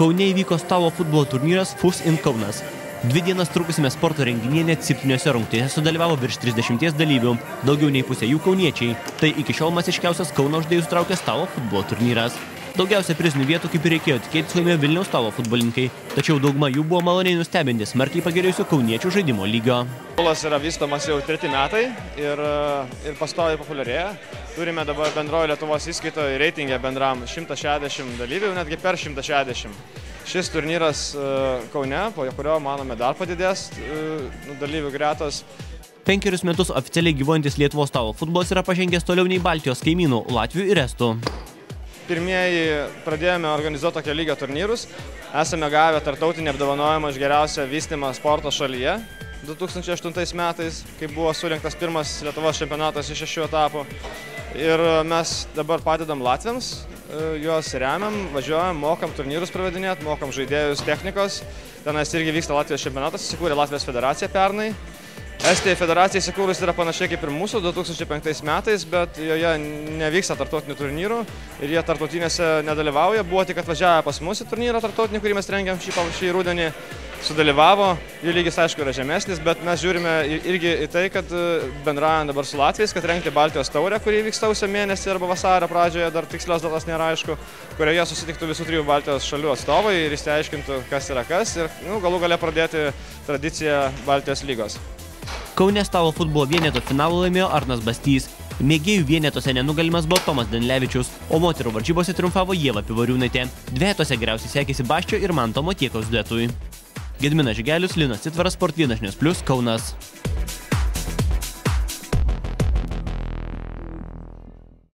Kaune įvyko stalo futbolo turnyras FUS in Kaunas. 2 dienas trukusime sporto renginyje net 7 rungtynėse sudalyvavo virš 30 dalyvių, daugiau nei pusė jų kauniečiai. Tai iki šiol masiškiausias Kauno žaidėjus traukė stalo futbolo turnyras. Daugiausia prizinių vietų, kaip ir reikėjo tikėtis, laimėjo Vilniaus stalo futbolininkai, tačiau dauguma jų buvo maloniai nustebinti smarkiai pagerėjusio kauniečių žaidimo lygio. Futbolas yra vystomas jau 3 metai ir pastoviai populiarėja. Turime dabar bendrojo Lietuvos įskaitoje reitingę bendram 160 dalyvių, netgi per 160. Šis turnyras Kaune, po kurio, manome, dar padidės dalyvių gretos. 5 metus oficialiai gyvuojantis Lietuvos stalo futbolas yra pažengęs toliau nei Baltijos kaimynų Latvių ir Estų. Pirmieji pradėjome organizuoti tokio lygio turnyrus. Esame gavę tarptautinį apdovanojimą už geriausią vystymą sporto šalyje 2008 metais, kai buvo surinktas pirmas Lietuvos čempionatas iš 6 etapų. Ir mes dabar padedam latviams, juos remiam, važiuojam, mokam turnyrus pravedinėti, mokam žaidėjus technikos. Tenais irgi vyksta Latvijos čempionatas, įsikūrė Latvijos federacija pernai. Estija federacija įsikūrus yra panašiai kaip ir mūsų 2005 metais, bet joje nevyksta tarptautinių turnyrų ir jie tarptautinėse nedalyvauja. Buvo tik atvažiavę pas mus į turnyrą tarptautinį, kurį mes rengiam šį rudenį, sudalyvavo. Jų lygis, aišku, yra žemesnis, bet mes žiūrime irgi į tai, kad bendraujam dabar su Latvijais, kad rengti Baltijos taurę, kuri vyks sausio mėnesį arba vasario pradžioje, dar tikslios datos nėra aišku, kurioje susitiktų visų 3 Baltijos šalių atstovai ir išsiaiškintų, kas yra kas ir galų gale pradėti tradiciją Baltijos lygos. Kaune stalo futbolo vieneto finalą laimėjo Arnas Bastys. Mėgėjų vienetose nenugalimas buvo Tomas Danlevičius, o moterų varžybose triumfavo Ieva Pivoriūnaitė. Dvejetose geriausiai sekėsi Baščio ir Manto Motiekos duetui. Gediminas Žygelis, Linas Citvaras, Sport 1 Plius, Kaunas.